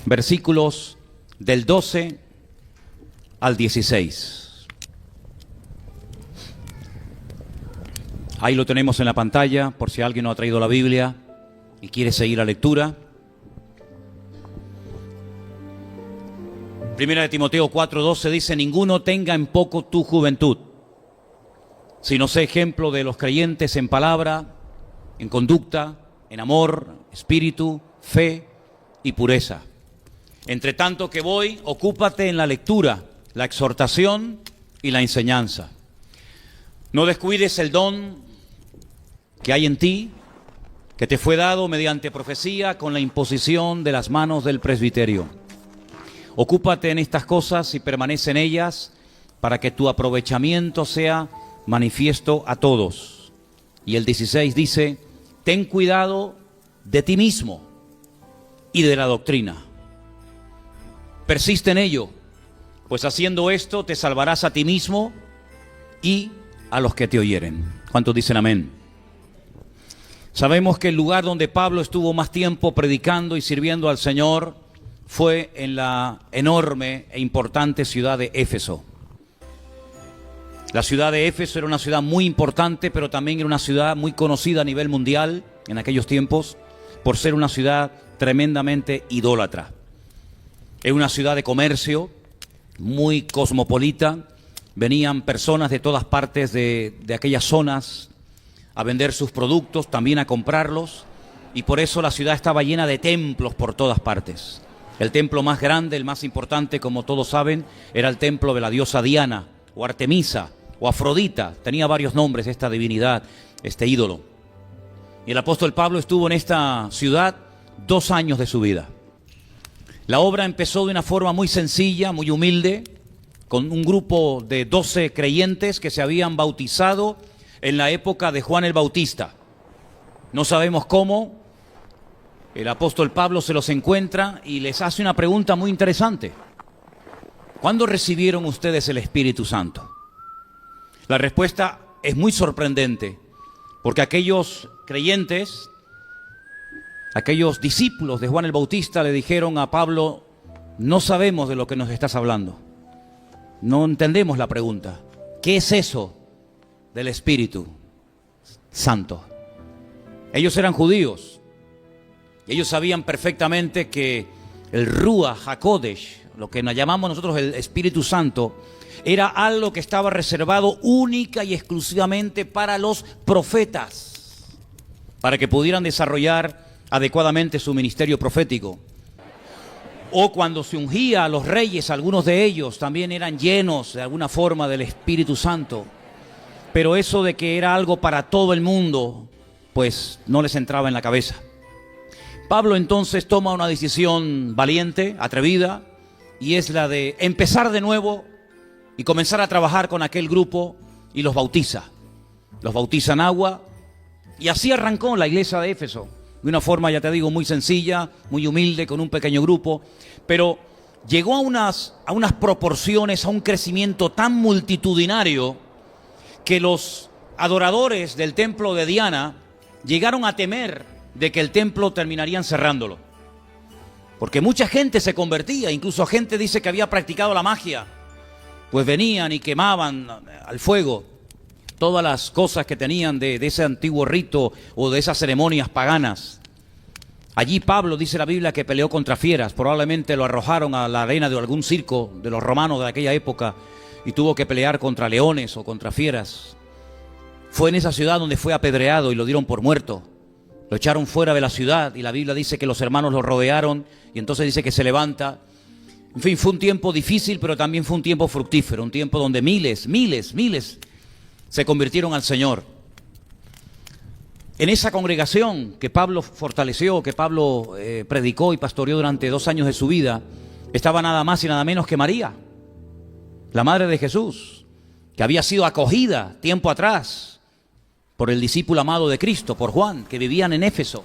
versículos del 12 al 16. Ahí lo tenemos en la pantalla, por si alguien no ha traído la Biblia y quiere seguir la lectura. Primera de Timoteo 4:12 dice: ninguno tenga en poco tu juventud, sino sé ejemplo de los creyentes en palabra, en conducta, en amor, espíritu, fe y pureza. Entre tanto que voy, ocúpate en la lectura, la exhortación y la enseñanza. No descuides el don que hay en ti, que te fue dado mediante profecía con la imposición de las manos del presbiterio. Ocúpate en estas cosas y permanece en ellas, para que tu aprovechamiento sea manifiesto a todos. Y el 16 dice: ten cuidado de ti mismo y de la doctrina. Persiste en ello, pues haciendo esto te salvarás a ti mismo y a los que te oyeren. ¿Cuántos dicen amén? Sabemos que el lugar donde Pablo estuvo más tiempo predicando y sirviendo al Señor fue en la enorme e importante ciudad de Éfeso. La ciudad de Éfeso era una ciudad muy importante, pero también era una ciudad muy conocida a nivel mundial en aquellos tiempos por ser una ciudad tremendamente idólatra. Es una ciudad de comercio muy cosmopolita. Venían personas de todas partes de aquellas zonas a vender sus productos, también a comprarlos, y por eso la ciudad estaba llena de templos por todas partes. El templo más grande, el más importante, como todos saben, era el templo de la diosa Diana, o Artemisa, o Afrodita. Tenía varios nombres esta divinidad, este ídolo. Y el apóstol Pablo estuvo en esta ciudad 2 años de su vida. La obra empezó de una forma muy sencilla, muy humilde, con un grupo de 12 creyentes que se habían bautizado en la época de Juan el Bautista. No sabemos cómo. El apóstol Pablo se los encuentra y les hace una pregunta muy interesante. ¿Cuándo recibieron ustedes el Espíritu Santo? La respuesta es muy sorprendente, porque aquellos creyentes, aquellos discípulos de Juan el Bautista le dijeron a Pablo: no sabemos de lo que nos estás hablando. No entendemos la pregunta. ¿Qué es eso del Espíritu Santo? Ellos eran judíos. Ellos sabían perfectamente que el Ruach HaKodesh, lo que nos llamamos nosotros el Espíritu Santo, era algo que estaba reservado única y exclusivamente para los profetas, para que pudieran desarrollar adecuadamente su ministerio profético. O cuando se ungía a los reyes, algunos de ellos también eran llenos de alguna forma del Espíritu Santo. Pero eso de que era algo para todo el mundo, pues no les entraba en la cabeza. Pablo entonces toma una decisión valiente, atrevida, y es la de empezar de nuevo y comenzar a trabajar con aquel grupo, y los bautiza. Los bautiza en agua, y así arrancó la iglesia de Éfeso, de una forma, ya te digo, muy sencilla, muy humilde, con un pequeño grupo, pero llegó a unas proporciones, a un crecimiento tan multitudinario, que los adoradores del templo de Diana llegaron a temer de que el templo terminarían cerrándolo. Porque mucha gente se convertía, incluso gente dice que había practicado la magia. Pues venían y quemaban al fuego todas las cosas que tenían de ese antiguo rito o de esas ceremonias paganas. Allí Pablo, dice la Biblia, que peleó contra fieras. Probablemente lo arrojaron a la arena de algún circo de los romanos de aquella época y tuvo que pelear contra leones o contra fieras. Fue en esa ciudad donde fue apedreado y lo dieron por muerto. Lo echaron fuera de la ciudad y la Biblia dice que los hermanos lo rodearon y entonces dice que se levanta. En fin, fue un tiempo difícil, pero también fue un tiempo fructífero, un tiempo donde miles se convirtieron al Señor. En esa congregación que Pablo fortaleció, que Pablo predicó y pastoreó durante 2 años de su vida, estaba nada más y nada menos que María, la madre de Jesús, que había sido acogida tiempo atrás por el discípulo amado de Cristo, por Juan, que vivían en Éfeso.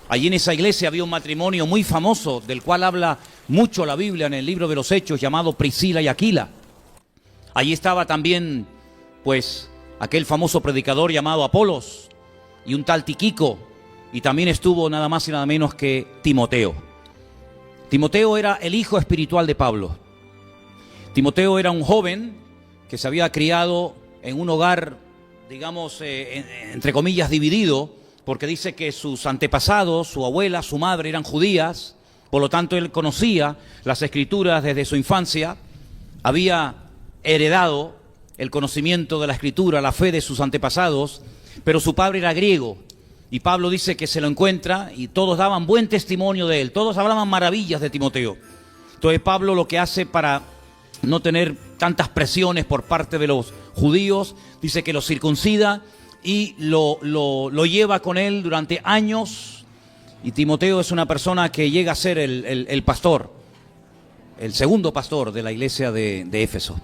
Allí en esa iglesia había un matrimonio muy famoso, del cual habla mucho la Biblia en el libro de los Hechos, llamado Priscila y Aquila. Allí estaba también, pues, aquel famoso predicador llamado Apolos, y un tal Tíquico, y también estuvo nada más y nada menos que Timoteo. Timoteo era el hijo espiritual de Pablo. Timoteo era un joven que se había criado en un hogar, digamos, entre comillas, dividido, porque dice que sus antepasados, su abuela, su madre eran judías, por lo tanto él conocía las Escrituras desde su infancia, había heredado el conocimiento de la Escritura, la fe de sus antepasados, pero su padre era griego. Y Pablo dice que se lo encuentra y todos daban buen testimonio de él, todos hablaban maravillas de Timoteo. Entonces Pablo lo que hace para no tener tantas presiones por parte de los judíos, dice que lo circuncida y lo lleva con él durante años. Y Timoteo es una persona que llega a ser el pastor, el segundo pastor de la iglesia de Éfeso.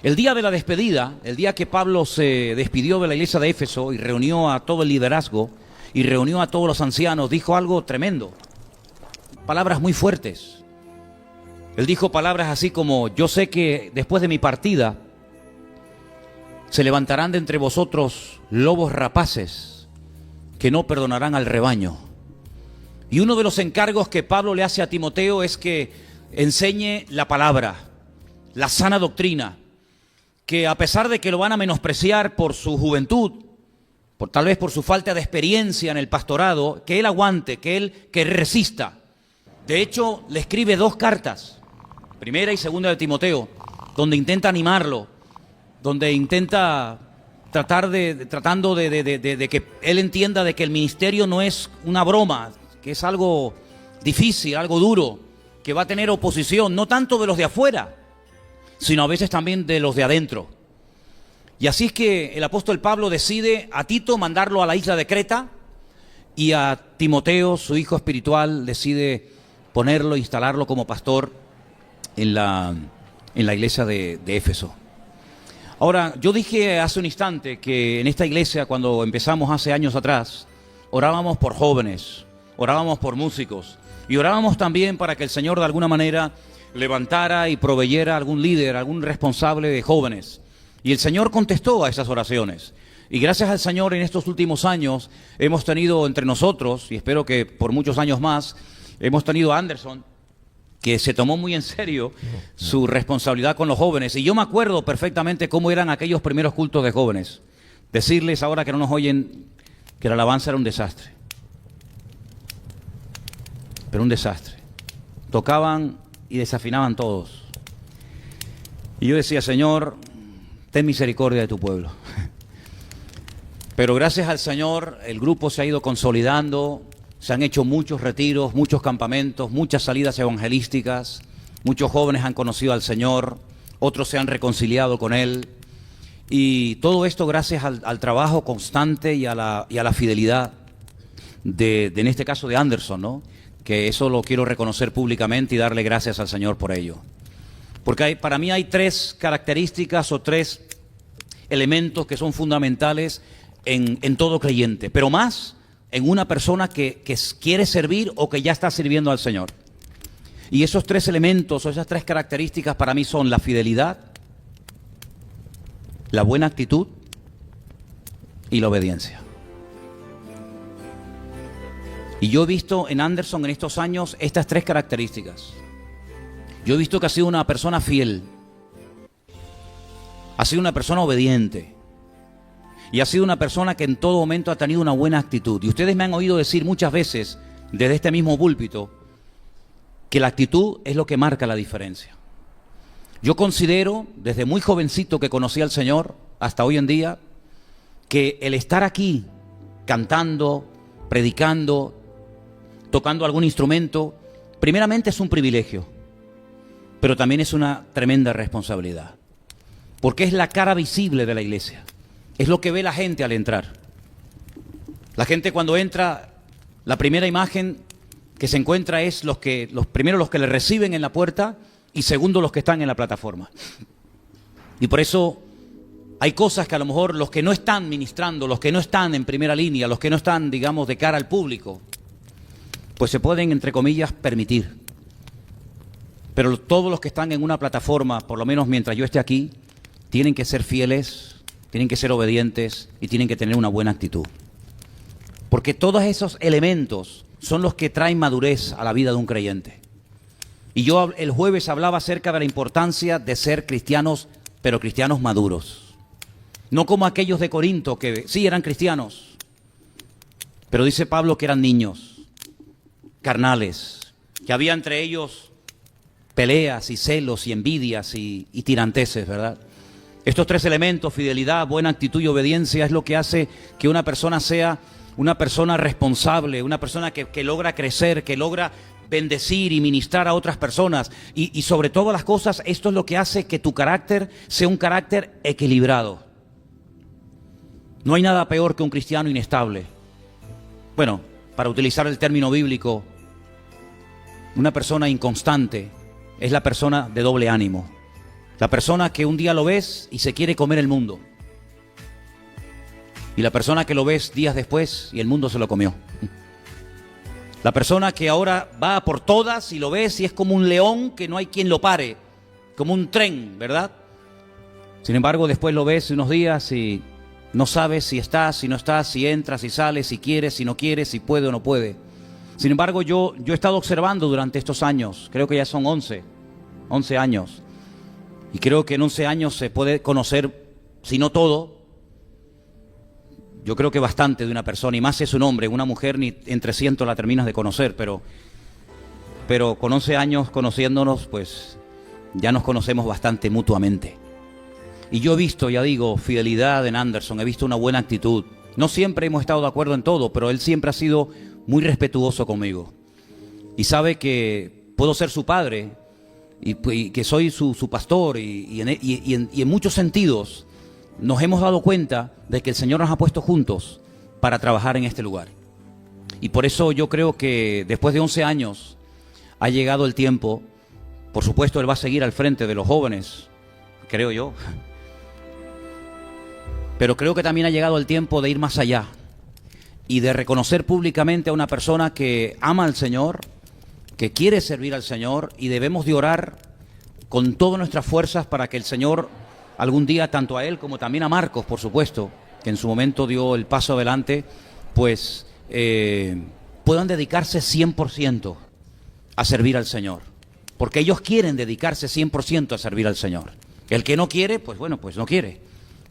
El día de la despedida, el día que Pablo se despidió de la iglesia de Éfeso y reunió a todo el liderazgo y reunió a todos los ancianos, dijo algo tremendo, palabras muy fuertes. Él dijo palabras así como: yo sé que después de mi partida se levantarán de entre vosotros lobos rapaces que no perdonarán al rebaño. Y uno de los encargos que Pablo le hace a Timoteo es que enseñe la palabra, la sana doctrina, que a pesar de que lo van a menospreciar por su juventud, tal vez por su falta de experiencia en el pastorado, que él aguante, que resista. De hecho, le escribe 2 cartas, primera y segunda de Timoteo, donde intenta animarlo, donde intenta tratando de que él entienda de que el ministerio no es una broma, que es algo difícil, algo duro, que va a tener oposición, no tanto de los de afuera, sino a veces también de los de adentro. Y así es que el apóstol Pablo decide a Tito mandarlo a la isla de Creta, y a Timoteo, su hijo espiritual, decide ponerlo, instalarlo como pastor en la iglesia de Éfeso. Ahora, yo dije hace un instante que en esta iglesia, cuando empezamos hace años atrás, orábamos por jóvenes, orábamos por músicos, y orábamos también para que el Señor de alguna manera levantara y proveyera algún líder, algún responsable de jóvenes. Y el Señor contestó a esas oraciones. Y gracias al Señor, en estos últimos años hemos tenido entre nosotros, y espero que por muchos años más, hemos tenido a Anderson, que se tomó muy en serio su responsabilidad con los jóvenes. Y yo me acuerdo perfectamente cómo eran aquellos primeros cultos de jóvenes. Decirles ahora que no nos oyen que la alabanza era un desastre. Pero un desastre. Tocaban y desafinaban todos. Y yo decía: Señor, ten misericordia de tu pueblo. Pero gracias al Señor, el grupo se ha ido consolidando, se han hecho muchos retiros, muchos campamentos, muchas salidas evangelísticas, muchos jóvenes han conocido al Señor, otros se han reconciliado con Él, y todo esto gracias al trabajo constante y a la fidelidad de en este caso de Anderson, ¿no? Que eso lo quiero reconocer públicamente y darle gracias al Señor por ello. Porque para mí hay 3 características o 3 elementos que son fundamentales en todo creyente, pero más en una persona que quiere servir o que ya está sirviendo al Señor. Y esos 3 elementos o esas 3 características para mí son la fidelidad, la buena actitud y la obediencia. Y yo he visto en Anderson en estos años estas 3 características. Yo he visto que ha sido una persona fiel, ha sido una persona obediente y ha sido una persona que en todo momento ha tenido una buena actitud. Y ustedes me han oído decir muchas veces desde este mismo púlpito que la actitud es lo que marca la diferencia. Yo considero, desde muy jovencito que conocí al Señor hasta hoy en día, que el estar aquí cantando, predicando, tocando algún instrumento, primeramente es un privilegio, pero también es una tremenda responsabilidad, porque es la cara visible de la iglesia, es lo que ve la gente al entrar. La gente cuando entra, la primera imagen que se encuentra es los que le reciben en la puerta, y segundo los que están en la plataforma. Y por eso hay cosas que a lo mejor los que no están ministrando, los que no están en primera línea, los que no están, digamos, de cara al público, pues se pueden, entre comillas, permitir. Pero todos los que están en una plataforma, por lo menos mientras yo esté aquí, tienen que ser fieles, tienen que ser obedientes y tienen que tener una buena actitud. Porque todos esos elementos son los que traen madurez a la vida de un creyente. Y yo el jueves hablaba acerca de la importancia de ser cristianos, pero cristianos maduros. No como aquellos de Corinto que sí eran cristianos, pero dice Pablo que eran niños, carnales, que había entre ellos peleas y celos y envidias y tiranteses, ¿verdad? Estos tres elementos, fidelidad, buena actitud y obediencia, es lo que hace que una persona sea una persona responsable, una persona que logra crecer, que logra bendecir y ministrar a otras personas. Y sobre todas las cosas, esto es lo que hace que tu carácter sea un carácter equilibrado. No hay nada peor que un cristiano inestable. Bueno, para utilizar el término bíblico, una persona inconstante es la persona de doble ánimo. La persona que un día lo ves y se quiere comer el mundo. Y la persona que lo ves días después y el mundo se lo comió. La persona que ahora va por todas y lo ves y es como un león que no hay quien lo pare, como un tren, ¿verdad? Sin embargo, después lo ves unos días y no sabes si estás, si no estás, si entras, si sales, si quieres, si no quieres, si puede o no puede. Sin embargo, yo he estado observando durante estos años, creo que ya son 11 años, y creo que en 11 años se puede conocer, si no todo, yo creo que bastante de una persona, y más si es un hombre. Una mujer ni en 300 la terminas de conocer, pero con 11 años conociéndonos, pues ya nos conocemos bastante mutuamente. Y yo he visto, ya digo, fidelidad en Anderson, he visto una buena actitud. No siempre hemos estado de acuerdo en todo, pero él siempre ha sido muy respetuoso conmigo. Y sabe que puedo ser su padre y que soy su pastor y en muchos sentidos nos hemos dado cuenta de que el Señor nos ha puesto juntos para trabajar en este lugar. Y por eso yo creo que después de 11 años ha llegado el tiempo. Por supuesto, Él va a seguir al frente de los jóvenes, creo yo. Pero creo que también ha llegado el tiempo de ir más allá y de reconocer públicamente a una persona que ama al Señor, que quiere servir al Señor, y debemos de orar con todas nuestras fuerzas para que el Señor algún día, tanto a él como también a Marcos, por supuesto, que en su momento dio el paso adelante, pues puedan dedicarse 100% a servir al Señor. Porque ellos quieren dedicarse 100% a servir al Señor. El que no quiere, pues bueno, pues no quiere.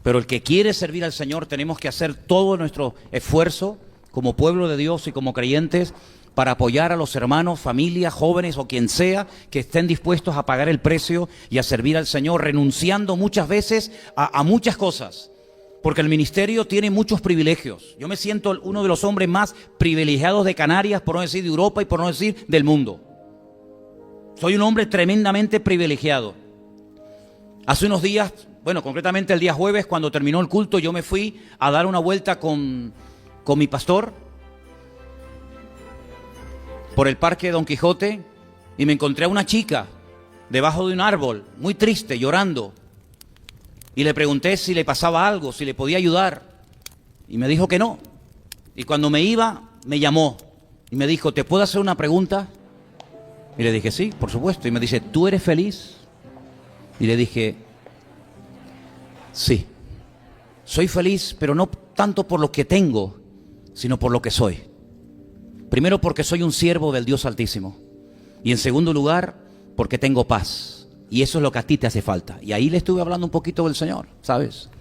Pero el que quiere servir al Señor, tenemos que hacer todo nuestro esfuerzo como pueblo de Dios y como creyentes para apoyar a los hermanos, familias, jóvenes o quien sea que estén dispuestos a pagar el precio y a servir al Señor, renunciando muchas veces a muchas cosas, porque el ministerio tiene muchos privilegios. Yo me siento uno de los hombres más privilegiados de Canarias, por no decir de Europa y por no decir del mundo. Soy un hombre tremendamente privilegiado. Hace unos días, bueno, concretamente el día jueves, cuando terminó el culto, yo me fui a dar una vuelta con mi pastor por el parque Don Quijote y me encontré a una chica debajo de un árbol, muy triste, llorando. Y le pregunté si le pasaba algo, si le podía ayudar. Y me dijo que no. Y cuando me iba, me llamó y me dijo, ¿te puedo hacer una pregunta? Y le dije, sí, por supuesto. Y me dice, ¿tú eres feliz? Y le dije, sí, soy feliz, pero no tanto por lo que tengo, sino por lo que soy. Primero, porque soy un siervo del Dios Altísimo. Y en segundo lugar, porque tengo paz. Y eso es lo que a ti te hace falta. Y ahí le estuve hablando un poquito del Señor, ¿sabes?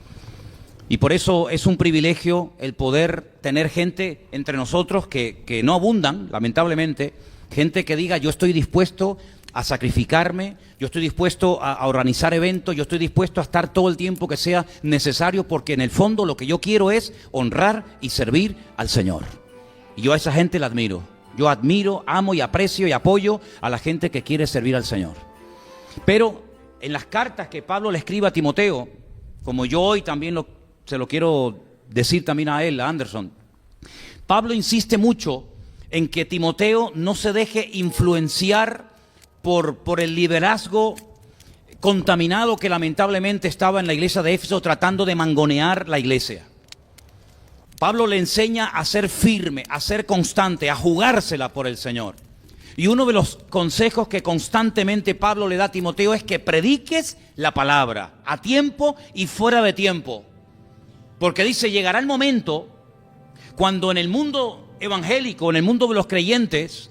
Y por eso es un privilegio el poder tener gente entre nosotros que no abundan, lamentablemente. Gente que diga, yo estoy dispuesto a sacrificarme, yo estoy dispuesto a organizar eventos, yo estoy dispuesto a estar todo el tiempo que sea necesario, porque en el fondo lo que yo quiero es honrar y servir al Señor. Y yo a esa gente la admiro. Yo admiro, amo y aprecio y apoyo a la gente que quiere servir al Señor. Pero en las cartas que Pablo le escribe a Timoteo, como yo hoy también se lo quiero decir también a él, a Anderson, Pablo insiste mucho en que Timoteo no se deje influenciar por el liderazgo contaminado que lamentablemente estaba en la iglesia de Éfeso, tratando de mangonear la iglesia. Pablo le enseña a ser firme, a ser constante, a jugársela por el Señor. Y uno de los consejos que constantemente Pablo le da a Timoteo es que prediques la palabra a tiempo y fuera de tiempo. Porque dice, llegará el momento cuando en el mundo evangélico, en el mundo de los creyentes,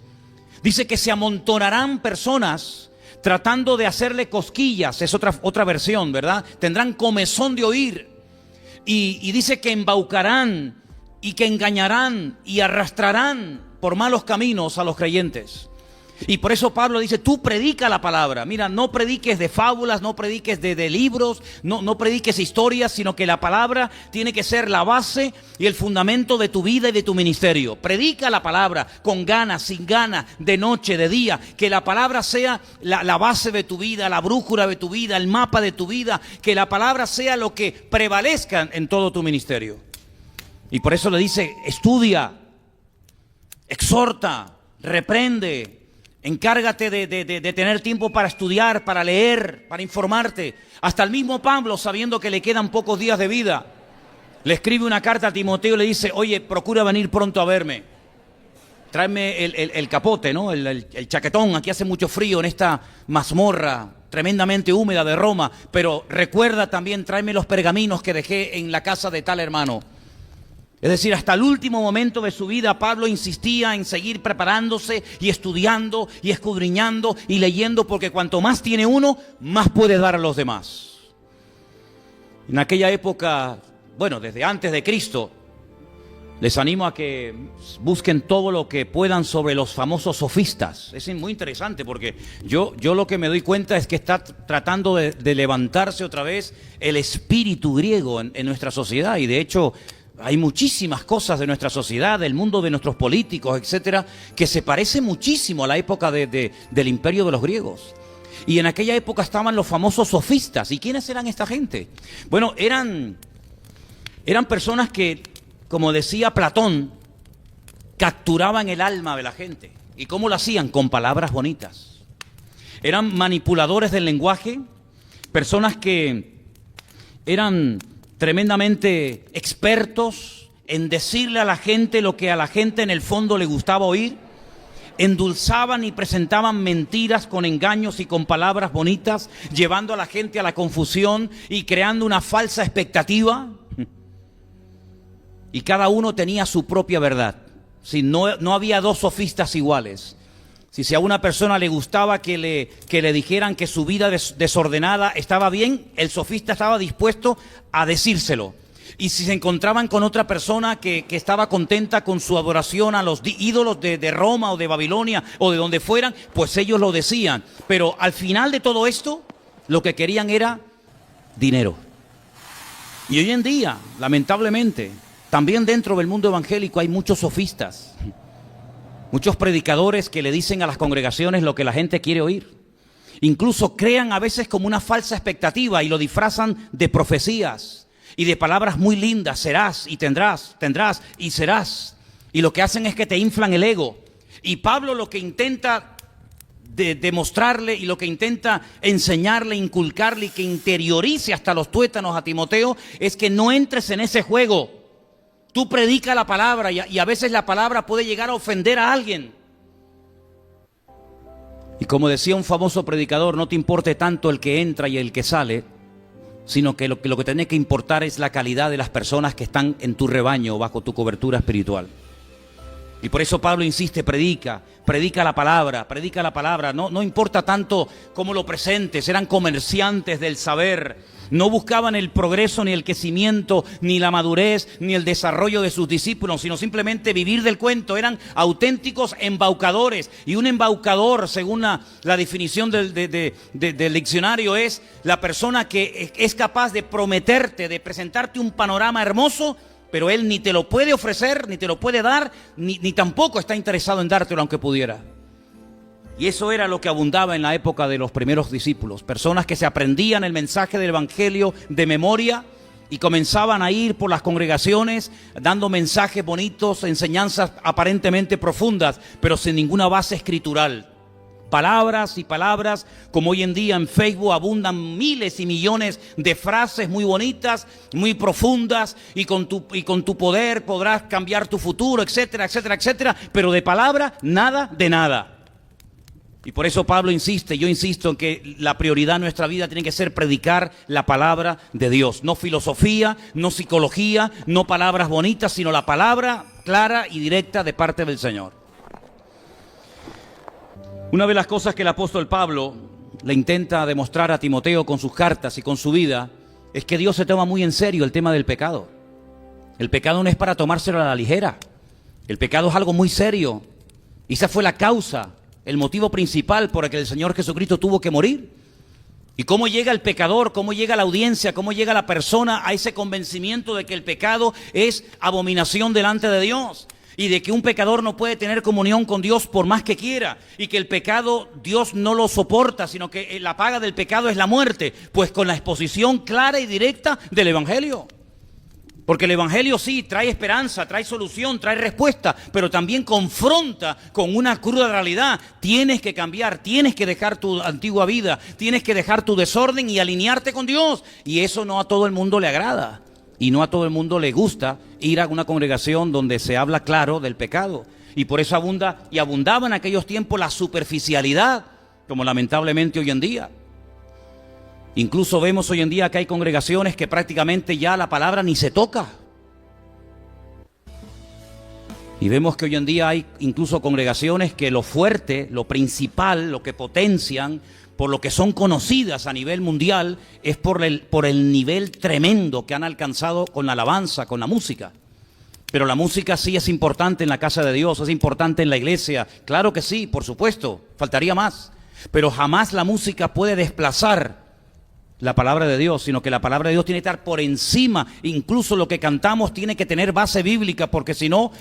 dice que se amontonarán personas tratando de hacerle cosquillas, es otra versión, ¿verdad? Tendrán comezón de oír. Y dice que embaucarán y que engañarán y arrastrarán por malos caminos a los creyentes. Y por eso Pablo dice, tú predica la palabra. Mira, no prediques de fábulas, no prediques de libros, no prediques historias, sino que la palabra tiene que ser la base y el fundamento de tu vida y de tu ministerio. Predica la palabra con ganas, sin ganas, de noche, de día. Que la palabra sea la base de tu vida, la brújula de tu vida, el mapa de tu vida. Que la palabra sea lo que prevalezca en todo tu ministerio. Y por eso le dice, estudia, exhorta, reprende. Encárgate de tener tiempo para estudiar, para leer, para informarte. Hasta el mismo Pablo, sabiendo que le quedan pocos días de vida, le escribe una carta a Timoteo y le dice, oye, procura venir pronto a verme. Tráeme el capote, ¿no? El chaquetón. Aquí hace mucho frío en esta mazmorra tremendamente húmeda de Roma. Pero recuerda también, tráeme los pergaminos que dejé en la casa de tal hermano. Es decir, hasta el último momento de su vida, Pablo insistía en seguir preparándose y estudiando y escudriñando y leyendo, porque cuanto más tiene uno, más puede dar a los demás. En aquella época, bueno, desde antes de Cristo, les animo a que busquen todo lo que puedan sobre los famosos sofistas. Es muy interesante porque yo lo que me doy cuenta es que está tratando de levantarse otra vez el espíritu griego en nuestra sociedad, y de hecho hay muchísimas cosas de nuestra sociedad, del mundo de nuestros políticos, etcétera, que se parece muchísimo a la época del imperio de los griegos. Y en aquella época estaban los famosos sofistas. ¿Y quiénes eran esta gente? Bueno, eran personas que, como decía Platón, capturaban el alma de la gente. ¿Y cómo lo hacían? Con palabras bonitas. Eran manipuladores del lenguaje, personas que eran tremendamente expertos en decirle a la gente lo que a la gente en el fondo le gustaba oír. Endulzaban y presentaban mentiras con engaños y con palabras bonitas, llevando a la gente a la confusión y creando una falsa expectativa. Y cada uno tenía su propia verdad. Si no había dos sofistas iguales. Si a una persona le gustaba que le dijeran que su vida desordenada estaba bien, el sofista estaba dispuesto a decírselo. Y si se encontraban con otra persona que estaba contenta con su adoración a los ídolos de Roma o de Babilonia o de donde fueran, pues ellos lo decían. Pero al final de todo esto, lo que querían era dinero. Y hoy en día, lamentablemente, también dentro del mundo evangélico hay muchos sofistas. Muchos predicadores que le dicen a las congregaciones lo que la gente quiere oír. Incluso crean a veces como una falsa expectativa y lo disfrazan de profecías y de palabras muy lindas. Serás y tendrás y serás. Y lo que hacen es que te inflan el ego. Y Pablo lo que intenta demostrarle y lo que intenta enseñarle, inculcarle y que interiorice hasta los tuétanos a Timoteo es que no entres en ese juego. Tú predica la palabra y a veces la palabra puede llegar a ofender a alguien. Y como decía un famoso predicador, no te importe tanto el que entra y el que sale, sino que lo que tiene que importar es la calidad de las personas que están en tu rebaño, bajo tu cobertura espiritual. Y por eso Pablo insiste, predica la palabra, no importa tanto cómo lo presentes. Eran comerciantes del saber, no buscaban el progreso, ni el crecimiento, ni la madurez, ni el desarrollo de sus discípulos, sino simplemente vivir del cuento. Eran auténticos embaucadores, y un embaucador, según la definición del diccionario, es la persona que es capaz de prometerte, de presentarte un panorama hermoso, pero él ni te lo puede ofrecer, ni te lo puede dar, ni tampoco está interesado en dártelo aunque pudiera. Y eso era lo que abundaba en la época de los primeros discípulos. Personas que se aprendían el mensaje del evangelio de memoria y comenzaban a ir por las congregaciones dando mensajes bonitos, enseñanzas aparentemente profundas, pero sin ninguna base escritural. Palabras y palabras, como hoy en día en Facebook abundan miles y millones de frases muy bonitas, muy profundas, y con tu poder podrás cambiar tu futuro, etcétera, etcétera, etcétera, pero de palabra, nada de nada. Y por eso Pablo insiste, yo insisto en que la prioridad en nuestra vida tiene que ser predicar la palabra de Dios. No filosofía, no psicología, no palabras bonitas, sino la palabra clara y directa de parte del Señor. Una de las cosas que el apóstol Pablo le intenta demostrar a Timoteo con sus cartas y con su vida es que Dios se toma muy en serio el tema del pecado. El pecado no es para tomárselo a la ligera. El pecado es algo muy serio. Y esa fue la causa, el motivo principal por el que el Señor Jesucristo tuvo que morir. ¿Y cómo llega el pecador, cómo llega la audiencia, cómo llega la persona a ese convencimiento de que el pecado es abominación delante de Dios? Y de que un pecador no puede tener comunión con Dios por más que quiera. Y que el pecado Dios no lo soporta, sino que la paga del pecado es la muerte. Pues con la exposición clara y directa del Evangelio. Porque el Evangelio sí trae esperanza, trae solución, trae respuesta, pero también confronta con una cruda realidad. Tienes que cambiar, tienes que dejar tu antigua vida, tienes que dejar tu desorden y alinearte con Dios. Y eso no a todo el mundo le agrada. Y no a todo el mundo le gusta ir a una congregación donde se habla claro del pecado. Y por eso abundaba en aquellos tiempos la superficialidad, como lamentablemente hoy en día. Incluso vemos hoy en día que hay congregaciones que prácticamente ya la palabra ni se toca. Y vemos que hoy en día hay incluso congregaciones que lo fuerte, lo principal, lo que potencian, por lo que son conocidas a nivel mundial, es por el nivel tremendo que han alcanzado con la alabanza, con la música. Pero la música sí es importante en la casa de Dios, es importante en la iglesia. Claro que sí, por supuesto, faltaría más. Pero jamás la música puede desplazar la palabra de Dios, sino que la palabra de Dios tiene que estar por encima. Incluso lo que cantamos tiene que tener base bíblica, porque si no,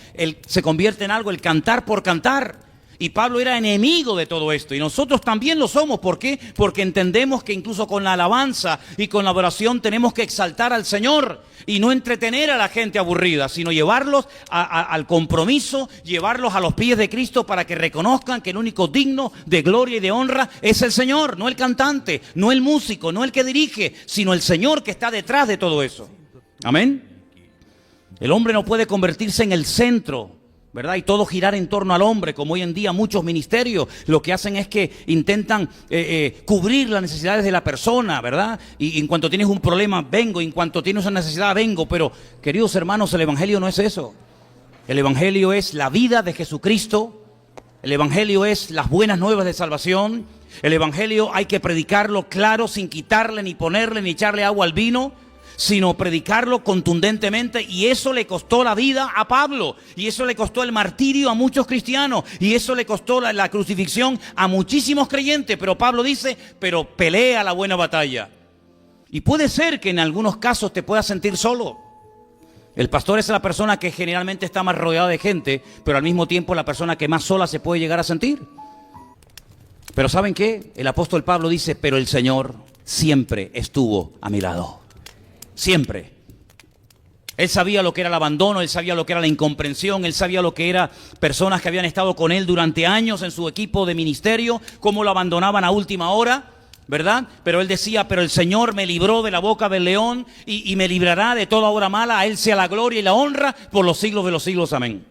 se convierte en algo, el cantar por cantar. Y Pablo era enemigo de todo esto, y nosotros también lo somos. ¿Por qué? Porque entendemos que incluso con la alabanza y con la adoración tenemos que exaltar al Señor y no entretener a la gente aburrida, sino llevarlos al compromiso, llevarlos a los pies de Cristo para que reconozcan que el único digno de gloria y de honra es el Señor, no el cantante, no el músico, no el que dirige, sino el Señor que está detrás de todo eso. Amén. El hombre no puede convertirse en el centro, ¿verdad? Y todo girar en torno al hombre, como hoy en día muchos ministerios lo que hacen es que intentan cubrir las necesidades de la persona, ¿verdad? Y en cuanto tienes un problema, vengo, en cuanto tienes una necesidad, vengo. Pero, queridos hermanos, el Evangelio no es eso. El Evangelio es la vida de Jesucristo. El Evangelio es las buenas nuevas de salvación. El Evangelio hay que predicarlo claro, sin quitarle, ni ponerle, ni echarle agua al vino, sino predicarlo contundentemente. Y eso le costó la vida a Pablo, y eso le costó el martirio a muchos cristianos, y eso le costó la crucifixión a muchísimos creyentes. Pero Pablo dice, pero pelea la buena batalla. Y puede ser que en algunos casos te puedas sentir solo. El pastor es la persona que generalmente está más rodeada de gente, pero al mismo tiempo la persona que más sola se puede llegar a sentir. Pero ¿saben qué? El apóstol Pablo dice, pero el Señor siempre estuvo a mi lado. Siempre. Él sabía lo que era el abandono, él sabía lo que era la incomprensión, él sabía lo que era personas que habían estado con él durante años en su equipo de ministerio, cómo lo abandonaban a última hora, ¿verdad? Pero él decía, pero el Señor me libró de la boca del león y me librará de toda obra mala. A él sea la gloria y la honra por los siglos de los siglos. Amén.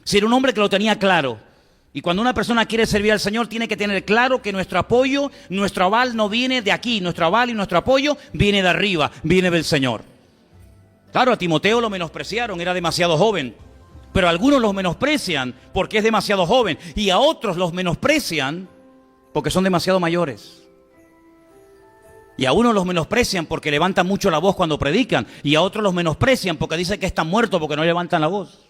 Si era un hombre que lo tenía claro. Y cuando una persona quiere servir al Señor, tiene que tener claro que nuestro apoyo, nuestro aval no viene de aquí. Nuestro aval y nuestro apoyo viene de arriba, viene del Señor. Claro, a Timoteo lo menospreciaron, era demasiado joven. Pero algunos los menosprecian porque es demasiado joven. Y a otros los menosprecian porque son demasiado mayores. Y a unos los menosprecian porque levantan mucho la voz cuando predican. Y a otros los menosprecian porque dicen que están muertos porque no levantan la voz.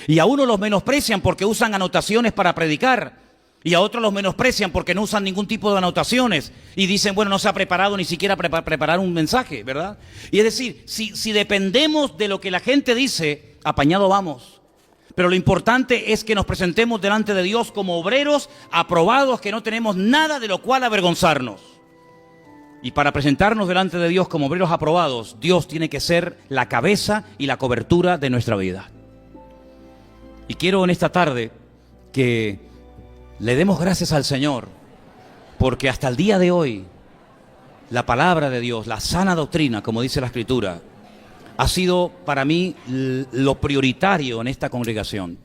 Y a unos los menosprecian porque usan anotaciones para predicar. Y a otros los menosprecian porque no usan ningún tipo de anotaciones. Y dicen, bueno, no se ha preparado ni siquiera preparar un mensaje, ¿verdad? Y es decir, si dependemos de lo que la gente dice, apañado vamos. Pero lo importante es que nos presentemos delante de Dios como obreros aprobados, que no tenemos nada de lo cual avergonzarnos. Y para presentarnos delante de Dios como obreros aprobados, Dios tiene que ser la cabeza y la cobertura de nuestra vida. Y quiero en esta tarde que le demos gracias al Señor, porque hasta el día de hoy, la palabra de Dios, la sana doctrina, como dice la Escritura, ha sido para mí lo prioritario en esta congregación.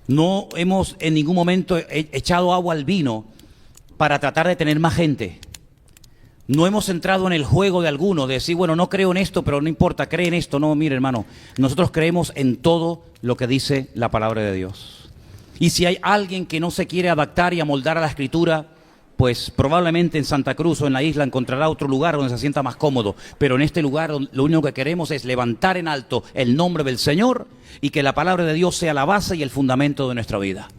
No hemos en ningún momento echado agua al vino para tratar de tener más gente. No hemos entrado en el juego de alguno, de decir, bueno, no creo en esto, pero no importa, cree en esto. No, mire, hermano, nosotros creemos en todo lo que dice la palabra de Dios. Y si hay alguien que no se quiere adaptar y amoldar a la Escritura, pues probablemente en Santa Cruz o en la isla encontrará otro lugar donde se sienta más cómodo, pero en este lugar lo único que queremos es levantar en alto el nombre del Señor y que la palabra de Dios sea la base y el fundamento de nuestra vida.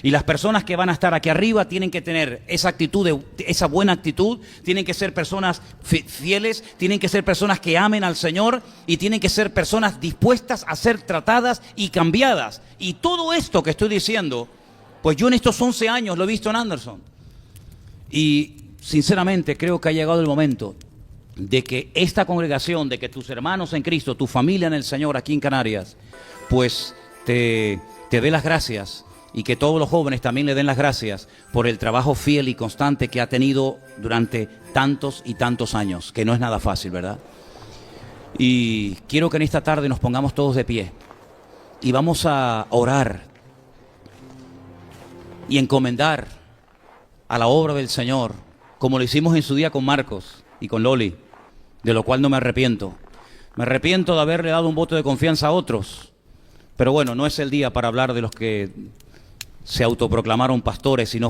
Y las personas que van a estar aquí arriba tienen que tener esa actitud, esa buena actitud, tienen que ser personas fieles, tienen que ser personas que amen al Señor y tienen que ser personas dispuestas a ser tratadas y cambiadas. Y todo esto que estoy diciendo, pues yo en estos 11 años lo he visto en Anderson. Y sinceramente creo que ha llegado el momento de que esta congregación, de que tus hermanos en Cristo, tu familia en el Señor aquí en Canarias, pues te dé las gracias. Y que todos los jóvenes también le den las gracias por el trabajo fiel y constante que ha tenido durante tantos y tantos años, que no es nada fácil, ¿verdad? Y quiero que en esta tarde nos pongamos todos de pie y vamos a orar y encomendar a la obra del Señor, como lo hicimos en su día con Marcos y con Loli, de lo cual no me arrepiento. Me arrepiento de haberle dado un voto de confianza a otros, pero bueno, no es el día para hablar de los que se autoproclamaron pastores y no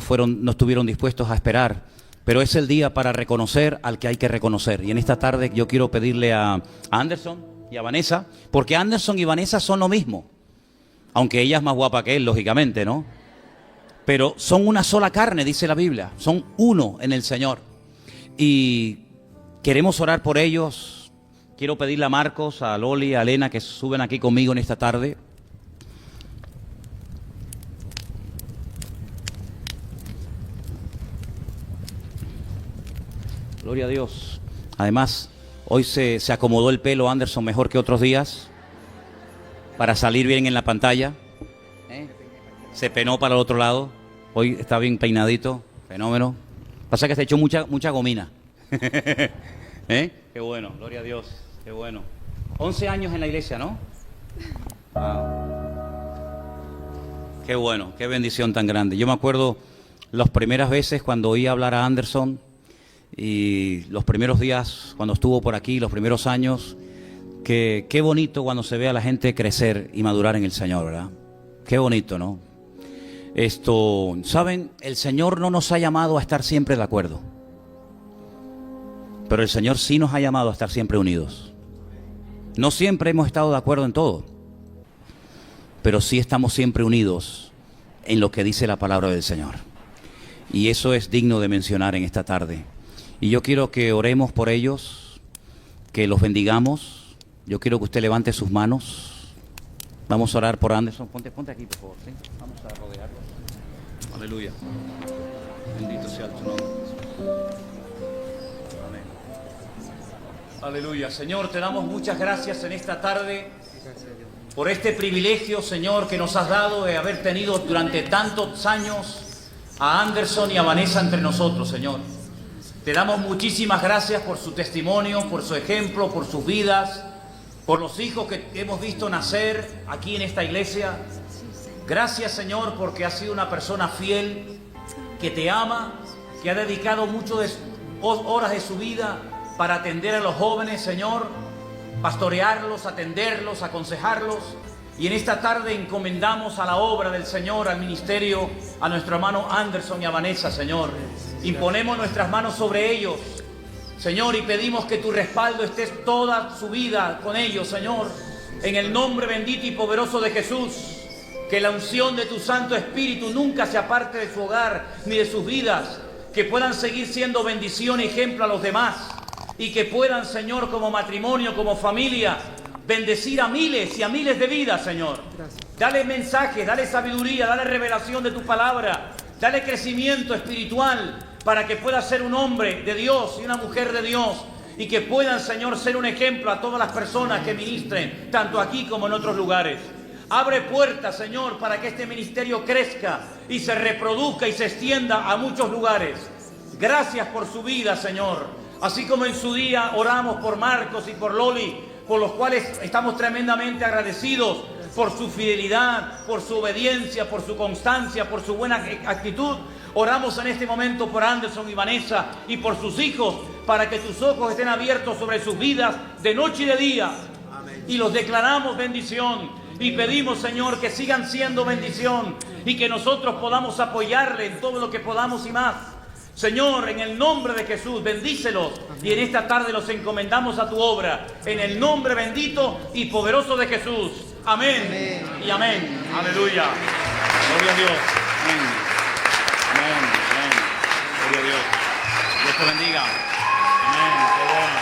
estuvieron dispuestos a esperar, pero es el día para reconocer al que hay que reconocer. Y en esta tarde yo quiero pedirle a Anderson y a Vanessa, porque Anderson y Vanessa son lo mismo, aunque ella es más guapa que él, lógicamente, ¿no? Pero son una sola carne, dice la Biblia, son uno en el Señor. Y queremos orar por ellos. Quiero pedirle a Marcos, a Loli, a Elena que suben aquí conmigo en esta tarde. Gloria a Dios. Además, hoy se acomodó el pelo Anderson mejor que otros días para salir bien en la pantalla. Se penó para el otro lado. Hoy está bien peinadito. Fenómeno. Pasa que se echó mucha gomina. Qué bueno, gloria a Dios. Qué bueno. 11 años en la iglesia, ¿no? Qué bueno, qué bendición tan grande. Yo me acuerdo las primeras veces cuando oí hablar a Anderson y los primeros días cuando estuvo por aquí, los primeros años, que qué bonito cuando se ve a la gente crecer y madurar en el Señor, ¿verdad? Qué bonito, ¿no? ¿Saben? El Señor no nos ha llamado a estar siempre de acuerdo, pero el Señor sí nos ha llamado a estar siempre unidos. No siempre hemos estado de acuerdo en todo, pero sí estamos siempre unidos en lo que dice la palabra del Señor. Y eso es digno de mencionar en esta tarde. Y yo quiero que oremos por ellos, que los bendigamos. Yo quiero que usted levante sus manos. Vamos a orar por Anderson. Ponte aquí, por favor. ¿Sí? Vamos a rodearlo. Aleluya. Bendito sea tu nombre. Amén. Aleluya. Señor, te damos muchas gracias en esta tarde por este privilegio, Señor, que nos has dado de haber tenido durante tantos años a Anderson y a Vanessa entre nosotros, Señor. Te damos muchísimas gracias por su testimonio, por su ejemplo, por sus vidas, por los hijos que hemos visto nacer aquí en esta iglesia. Gracias, Señor, porque has sido una persona fiel, que te ama, que ha dedicado muchas horas de su vida para atender a los jóvenes, Señor, pastorearlos, atenderlos, aconsejarlos. Y en esta tarde encomendamos a la obra del Señor, al ministerio, a nuestro hermano Anderson y a Vanessa, Señor. Imponemos nuestras manos sobre ellos, Señor, y pedimos que tu respaldo esté toda su vida con ellos, Señor. En el nombre bendito y poderoso de Jesús, que la unción de tu Santo Espíritu nunca se aparte de su hogar ni de sus vidas, que puedan seguir siendo bendición y ejemplo a los demás, y que puedan, Señor, como matrimonio, como familia, bendecir a miles y a miles de vidas, Señor. Gracias. Dale mensaje, dale sabiduría, dale revelación de tu palabra, dale crecimiento espiritual para que pueda ser un hombre de Dios y una mujer de Dios, y que puedan, Señor, ser un ejemplo a todas las personas que ministren, tanto aquí como en otros lugares. Abre puertas, Señor, para que este ministerio crezca y se reproduzca y se extienda a muchos lugares. Gracias por su vida, Señor. Así como en su día oramos por Marcos y por Loli, por los cuales estamos tremendamente agradecidos por su fidelidad, por su obediencia, por su constancia, por su buena actitud. Oramos en este momento por Anderson y Vanessa y por sus hijos, para que tus ojos estén abiertos sobre sus vidas de noche y de día. Amén. Y los declaramos bendición y pedimos, Señor, que sigan siendo bendición y que nosotros podamos apoyarle en todo lo que podamos y más. Señor, en el nombre de Jesús, bendícelos. Y en esta tarde los encomendamos a tu obra. En el nombre bendito y poderoso de Jesús. Amén. Y amén. Aleluya. Gloria a Dios. Amén. Amén. Amén. Gloria a Dios. Dios te bendiga. Amén. Qué bueno.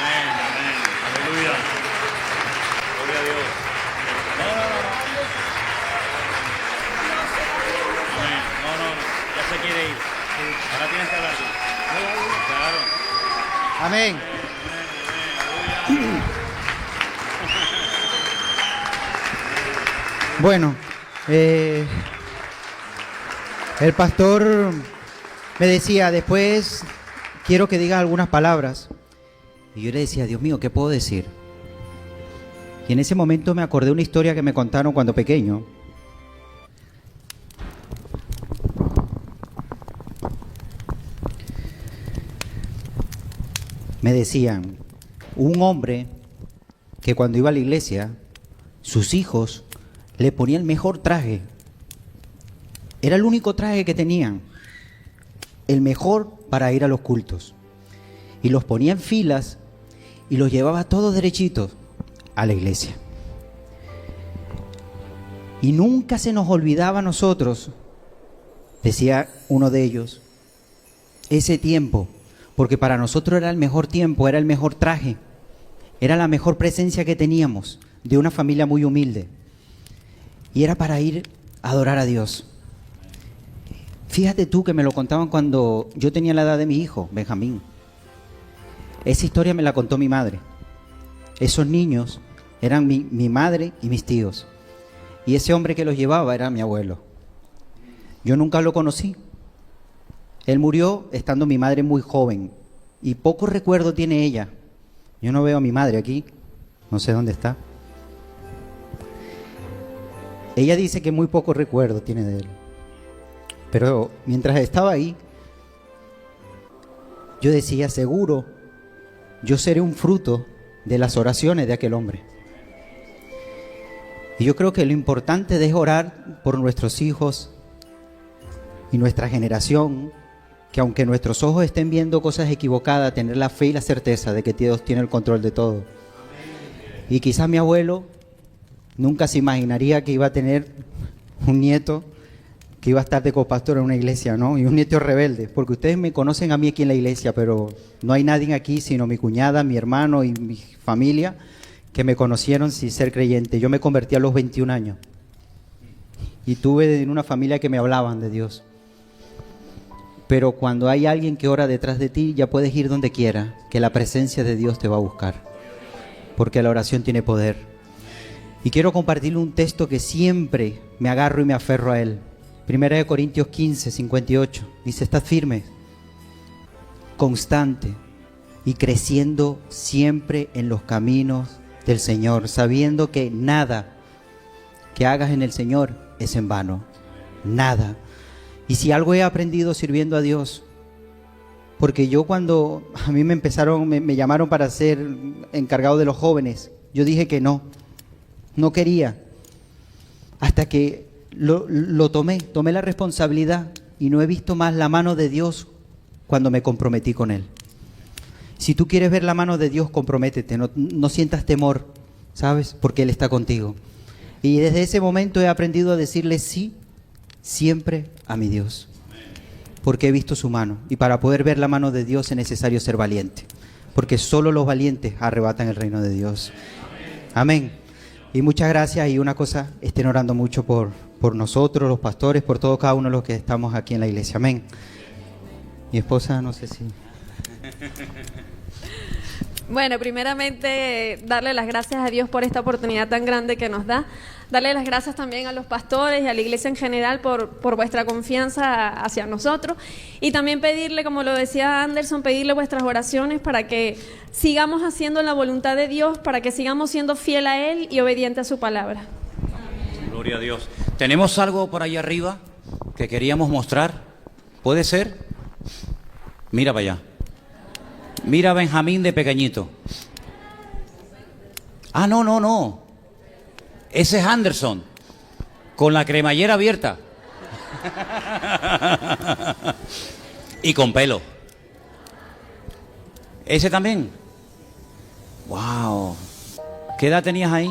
Amén. Amén. Aleluya. Gloria a Dios. Amén. No. Ya se quiere ir. Ahora tienes que hablar tú. Claro. Amén. Bueno, el pastor me decía, después quiero que digas algunas palabras. Y yo le decía, Dios mío, ¿qué puedo decir? Y en ese momento me acordé de una historia que me contaron cuando pequeño. Me decían, un hombre que cuando iba a la iglesia, sus hijos le ponían el mejor traje. Era el único traje que tenían, el mejor para ir a los cultos. Y los ponía en filas y los llevaba todos derechitos a la iglesia. Y nunca se nos olvidaba a nosotros, decía uno de ellos, ese tiempo, porque para nosotros era el mejor tiempo, era el mejor traje, era la mejor presencia que teníamos de una familia muy humilde. Y era para ir a adorar a Dios. Fíjate tú que me lo contaban cuando yo tenía la edad de mi hijo, Benjamín. Esa historia me la contó mi madre. Esos niños eran mi madre y mis tíos. Y ese hombre que los llevaba era mi abuelo. Yo nunca lo conocí. Él murió estando mi madre muy joven. Y poco recuerdo tiene ella. Yo no veo a mi madre aquí. No sé dónde está. Ella dice que muy poco recuerdo tiene de él. Pero mientras estaba ahí, yo decía, seguro, yo seré un fruto de las oraciones de aquel hombre. Y yo creo que lo importante es orar por nuestros hijos y nuestra generación, que aunque nuestros ojos estén viendo cosas equivocadas, tener la fe y la certeza de que Dios tiene el control de todo. Y quizás mi abuelo nunca se imaginaría que iba a tener un nieto que iba a estar de copastor en una iglesia, ¿no? Y un nieto rebelde, porque ustedes me conocen a mí aquí en la iglesia, pero no hay nadie aquí sino mi cuñada, mi hermano y mi familia que me conocieron sin ser creyente. Yo me convertí a los 21 años y tuve en una familia que me hablaban de Dios. Pero cuando hay alguien que ora detrás de ti, ya puedes ir donde quiera, que la presencia de Dios te va a buscar, porque la oración tiene poder. Y quiero compartirle un texto que siempre me agarro y me aferro a él. 1 Corintios 15, 58. Dice, estad firmes, constante y creciendo siempre en los caminos del Señor, sabiendo que nada que hagas en el Señor es en vano. Nada. Y si algo he aprendido sirviendo a Dios, porque yo cuando a mí me llamaron para ser encargado de los jóvenes, yo dije que no quería, hasta que tomé la responsabilidad y no he visto más la mano de Dios cuando me comprometí con Él. Si tú quieres ver la mano de Dios, comprométete, no sientas temor, ¿sabes? Porque Él está contigo. Y desde ese momento he aprendido a decirle sí siempre a mi Dios, porque he visto su mano. Y para poder ver la mano de Dios es necesario ser valiente, porque solo los valientes arrebatan el reino de Dios. Amén. Y muchas gracias. Y una cosa, estén orando mucho por nosotros, los pastores, por todos cada uno de los que estamos aquí en la iglesia. Amén. Mi esposa, no sé si... Bueno, primeramente darle las gracias a Dios por esta oportunidad tan grande que nos da. Darle las gracias también a los pastores y a la iglesia en general por vuestra confianza hacia nosotros. Y también pedirle, como lo decía Anderson, pedirle vuestras oraciones para que sigamos haciendo la voluntad de Dios, para que sigamos siendo fiel a Él y obediente a su palabra. Gloria a Dios. ¿Tenemos algo por ahí arriba que queríamos mostrar? ¿Puede ser? Mira para allá. Mira a Benjamín de pequeñito. Ah, no. Ese es Anderson, con la cremallera abierta. Y con pelo. ¿Ese también? ¡Wow! ¿Qué edad tenías ahí?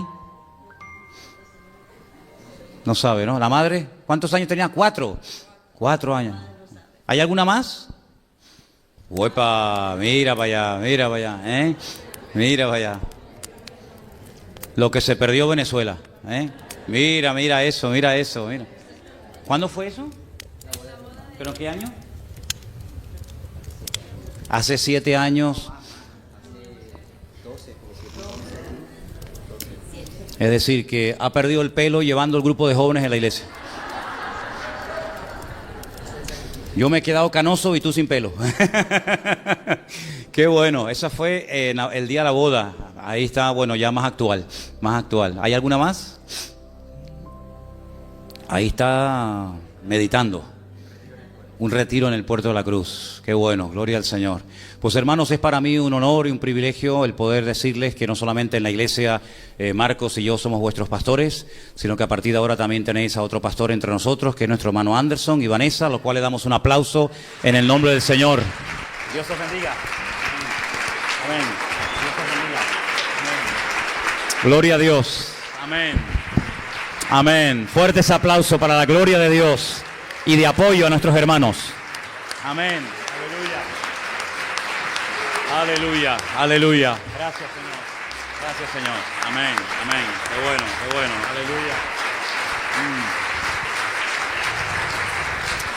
No sabe, ¿no? ¿La madre? ¿Cuántos años tenía? 4. 4 años. ¿Hay alguna más? ¡Uepa! Mira para allá, mira para allá, ¿eh? Mira para allá. Lo que se perdió Venezuela, ¿eh? Mira, mira eso, mira eso, mira. ¿Cuándo fue eso? ¿Pero qué año? Hace 7 años. Es decir, que ha perdido el pelo llevando el grupo de jóvenes en la iglesia. Yo me he quedado canoso y tú sin pelo. Qué bueno, esa fue el día de la boda. Ahí está, bueno, ya más actual, más actual. ¿Hay alguna más? Ahí está meditando. Un retiro en el Puerto de la Cruz. Qué bueno, gloria al Señor. Pues hermanos, es para mí un honor y un privilegio el poder decirles que no solamente en la iglesia Marcos y yo somos vuestros pastores, sino que a partir de ahora también tenéis a otro pastor entre nosotros, que es nuestro hermano Anderson y Vanessa, a los cuales le damos un aplauso en el nombre del Señor. Dios os bendiga. Amén. Dios os bendiga. Amén. Gloria a Dios. Amén. Amén. Fuertes aplausos para la gloria de Dios y de apoyo a nuestros hermanos. Amén. Aleluya. Aleluya. Aleluya. Gracias, Señor. Gracias, Señor. Amén. Amén. Qué bueno, qué bueno. Aleluya.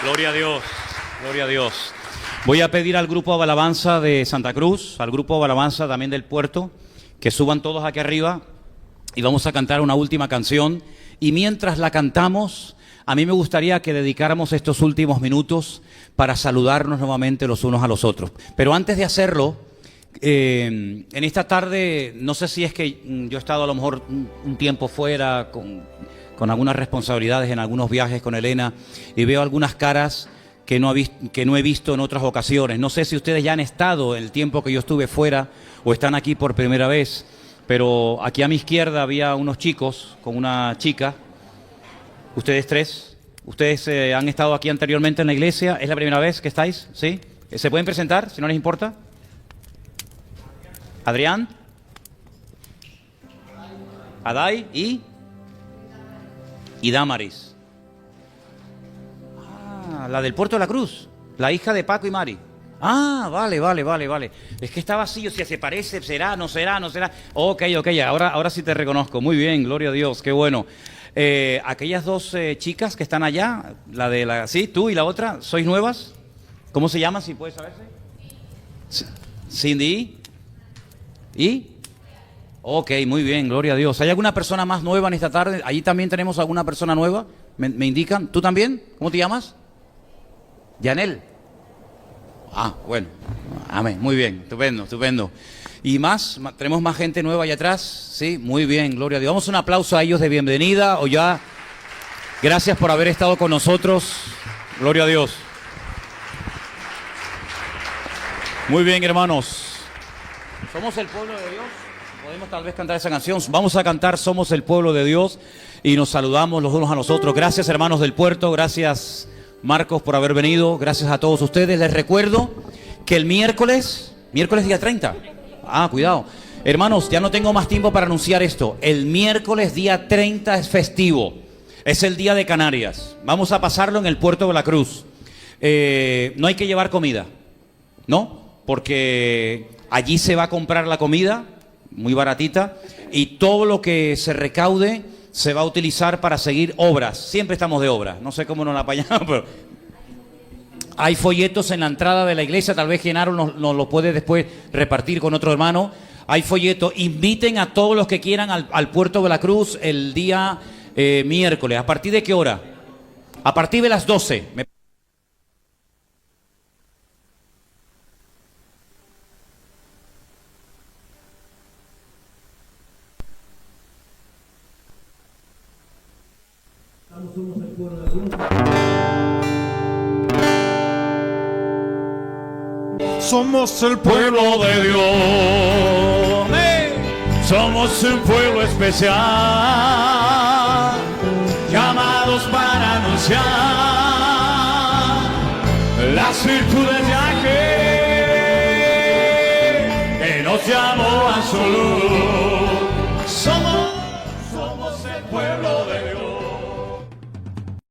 Gloria a Dios. Gloria a Dios. Voy a pedir al grupo de alabanza de Santa Cruz, al grupo de alabanza también del puerto, que suban todos aquí arriba y vamos a cantar una última canción. Y mientras la cantamos, a mí me gustaría que dedicáramos estos últimos minutos para saludarnos nuevamente los unos a los otros. Pero antes de hacerlo, en esta tarde, no sé si es que yo he estado a lo mejor un tiempo fuera con algunas responsabilidades en algunos viajes con Elena y veo algunas caras que no he visto en otras ocasiones. No sé si ustedes ya han estado el tiempo que yo estuve fuera o están aquí por primera vez, pero aquí a mi izquierda había unos chicos con una chica. Ustedes tres, ustedes han estado aquí anteriormente en la iglesia, ¿es la primera vez que estáis? ¿Sí? ¿Se pueden presentar, si no les importa? Adrián, Adai y Damaris. Ah, la del Puerto de la Cruz, la hija de Paco y Mari. Ah, vale. Es que estaba así, o sea, se parece, será, no será. Ok, ahora sí te reconozco. Muy bien, gloria a Dios, qué bueno. Aquellas dos chicas que están allá, sí, tú y la otra, ¿sois nuevas? ¿Cómo se llama, si puedes saberse? Cindy. ¿Y? Ok, muy bien, gloria a Dios. ¿Hay alguna persona más nueva en esta tarde? Allí también tenemos alguna persona nueva, me indican. ¿Tú también? ¿Cómo te llamas? Yanel. Ah, bueno, amén, muy bien, estupendo. Y tenemos más gente nueva allá atrás, sí, muy bien, gloria a Dios. Vamos un aplauso a ellos de bienvenida o ya. Gracias por haber estado con nosotros, gloria a Dios. Muy bien, hermanos. Somos el pueblo de Dios. Podemos tal vez cantar esa canción. Vamos a cantar Somos el pueblo de Dios y nos saludamos los unos a los otros. Gracias, hermanos del puerto, gracias Marcos por haber venido, gracias a todos ustedes. Les recuerdo que el miércoles día 30. Ah, cuidado. Hermanos, ya no tengo más tiempo para anunciar esto. El miércoles día 30 es festivo. Es el día de Canarias. Vamos a pasarlo en el Puerto de la Cruz. No hay que llevar comida, ¿no? Porque allí se va a comprar la comida, muy baratita, y todo lo que se recaude se va a utilizar para seguir obras. Siempre estamos de obra. No sé cómo nos la apañamos, pero hay folletos en la entrada de la iglesia. Tal vez Genaro nos lo puede después repartir con otro hermano. Hay folletos. Inviten a todos los que quieran al Puerto de la Cruz el día miércoles. ¿A partir de qué hora? A partir de las 12. Somos el pueblo de Dios. Somos un pueblo especial, llamados para anunciar las virtudes de aquel que nos llamó a su luz. Somos el pueblo de